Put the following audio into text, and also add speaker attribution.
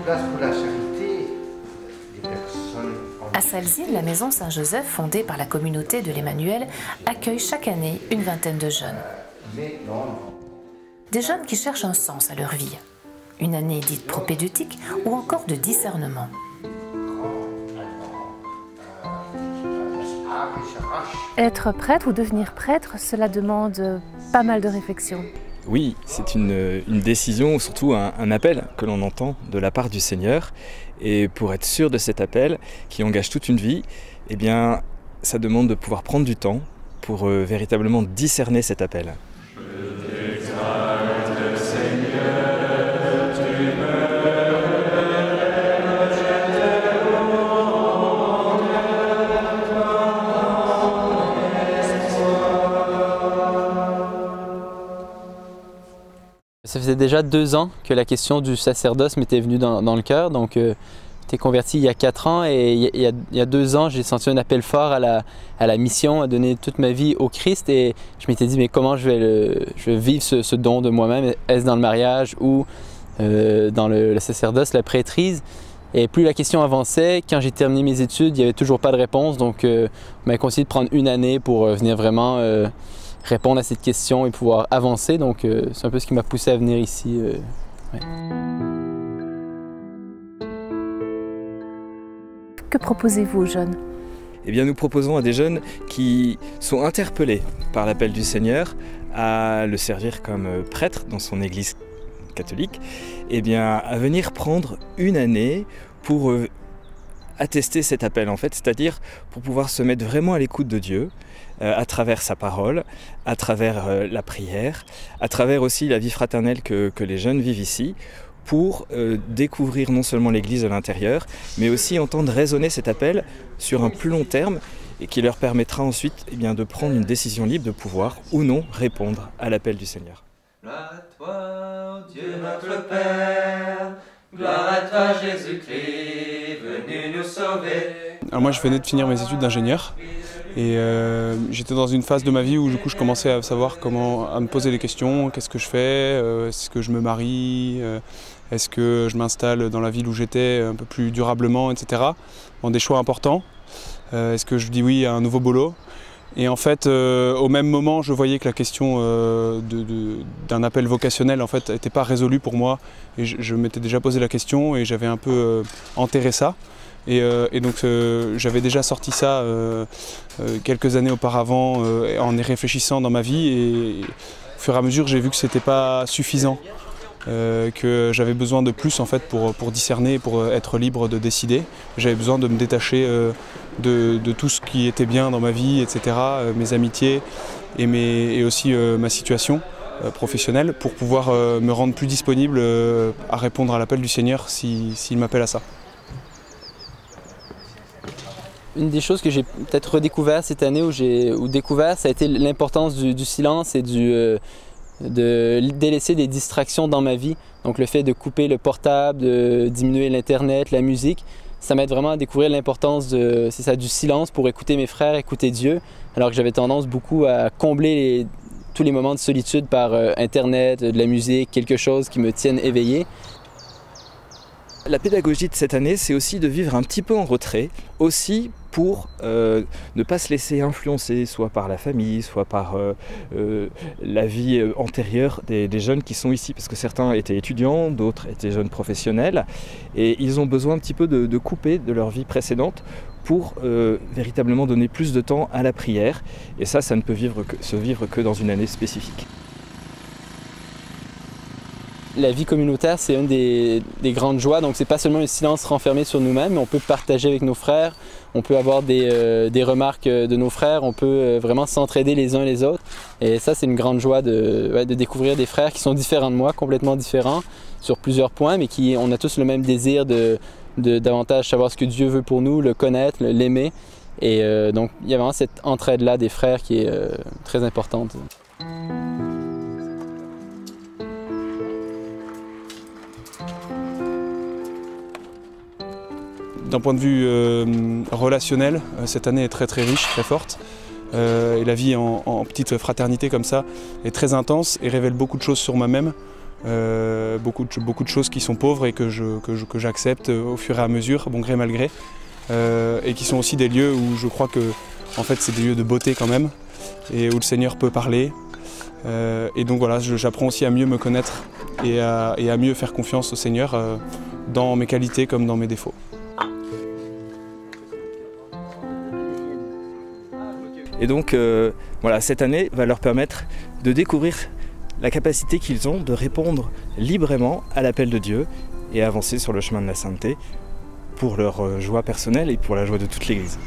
Speaker 1: place pour la charité des personnes
Speaker 2: À Salzine, la maison Saint-Joseph, fondée par la communauté de l'Emmanuel, accueille chaque année une vingtaine de jeunes.
Speaker 1: Mais non.
Speaker 2: Des jeunes qui cherchent un sens à leur vie. Une année dite propédeutique ou encore de discernement.
Speaker 3: Être prêtre ou devenir prêtre, cela demande pas mal de réflexion.
Speaker 4: Oui, c'est une décision, surtout un appel que l'on entend de la part du Seigneur. Et pour être sûr de cet appel, qui engage toute une vie, eh bien, ça demande de pouvoir prendre du temps pour véritablement discerner cet appel.
Speaker 5: Ça faisait déjà 2 ans que la question du sacerdoce m'était venue dans le cœur. Donc, j'étais converti il y a 4 ans et il y a 2 ans, j'ai senti un appel fort à la mission, à donner toute ma vie au Christ. Et je m'étais dit, mais comment je vais vivre ce don de moi-même? Est-ce dans le mariage ou dans le sacerdoce, la prêtrise? Et plus la question avançait, quand j'ai terminé mes études, il n'y avait toujours pas de réponse. Donc, on m'a conseillé de prendre une année pour venir vraiment répondre à cette question et pouvoir avancer. Donc, c'est un peu ce qui m'a poussé à venir ici. Ouais.
Speaker 3: Que proposez-vous aux jeunes?
Speaker 4: Eh bien, nous proposons à des jeunes qui sont interpellés par l'appel du Seigneur à le servir comme prêtre dans son église catholique, eh bien, à venir prendre une année pour attester cet appel, en fait, c'est-à-dire pour pouvoir se mettre vraiment à l'écoute de Dieu, à travers sa parole, à travers la prière, à travers aussi la vie fraternelle que les jeunes vivent ici, pour découvrir non seulement l'Église de l'intérieur, mais aussi entendre résonner cet appel sur un plus long terme et qui leur permettra ensuite de prendre une décision libre de pouvoir ou non répondre à l'appel du Seigneur.
Speaker 6: Gloire à toi, ô Dieu notre Père, gloire à toi Jésus-Christ, venu nous sauver.
Speaker 7: Alors moi je venais de finir mes études d'ingénieur et j'étais dans une phase de ma vie où du coup je commençais à savoir à me poser des questions, qu'est-ce que je fais, est-ce que je me marie, est-ce que je m'installe dans la ville où j'étais un peu plus durablement, etc. Bon, des choix importants, est-ce que je dis oui à un nouveau boulot? Et en fait, au même moment, je voyais que la question d'un appel vocationnel en fait n'était pas résolue pour moi. Et je m'étais déjà posé la question et j'avais un peu enterré ça. Et donc j'avais déjà sorti ça quelques années auparavant en y réfléchissant dans ma vie. Et au fur et à mesure, j'ai vu que c'était pas suffisant, que j'avais besoin de plus en fait pour discerner, pour être libre de décider. J'avais besoin de me détacher de tout ce qui était bien dans ma vie, etc., mes amitiés et aussi ma situation professionnelle pour pouvoir me rendre plus disponible à répondre à l'appel du Seigneur s'il m'appelle à ça.
Speaker 5: Une des choses que j'ai peut-être redécouvert cette année ou découvert, ça a été l'importance du silence et de délaisser des distractions dans ma vie. Donc le fait de couper le portable, de diminuer l'internet, la musique, ça m'aide vraiment à découvrir l'importance du silence pour écouter mes frères, écouter Dieu, alors que j'avais tendance beaucoup à combler tous les moments de solitude par internet, de la musique, quelque chose qui me tienne éveillé.
Speaker 4: La pédagogie de cette année, c'est aussi de vivre un petit peu en retrait, aussi pour ne pas se laisser influencer soit par la famille, soit par la vie antérieure des jeunes qui sont ici, parce que certains étaient étudiants, d'autres étaient jeunes professionnels, et ils ont besoin un petit peu de couper de leur vie précédente pour véritablement donner plus de temps à la prière, et ça ne peut se vivre que dans une année spécifique.
Speaker 5: La vie communautaire, c'est une des grandes joies, donc c'est pas seulement un silence renfermé sur nous-mêmes, mais on peut partager avec nos frères, on peut avoir des remarques de nos frères, on peut vraiment s'entraider les uns les autres. Et ça, c'est une grande joie de découvrir des frères qui sont différents de moi, complètement différents sur plusieurs points, mais on a tous le même désir de davantage savoir ce que Dieu veut pour nous, le connaître, l'aimer. Et donc, il y a vraiment cette entraide-là des frères qui est très importante.
Speaker 7: D'un point de vue relationnel, cette année est très riche, très forte. Et la vie en petite fraternité comme ça est très intense et révèle beaucoup de choses sur moi-même, beaucoup de choses qui sont pauvres et que j'accepte au fur et à mesure, bon gré mal gré, et qui sont aussi des lieux où je crois que en fait, c'est des lieux de beauté quand même, et où le Seigneur peut parler. Et donc voilà, j'apprends aussi à mieux me connaître et à mieux faire confiance au Seigneur dans mes qualités comme dans mes défauts.
Speaker 4: Et donc voilà, cette année va leur permettre de découvrir la capacité qu'ils ont de répondre librement à l'appel de Dieu et avancer sur le chemin de la sainteté pour leur joie personnelle et pour la joie de toute l'Église.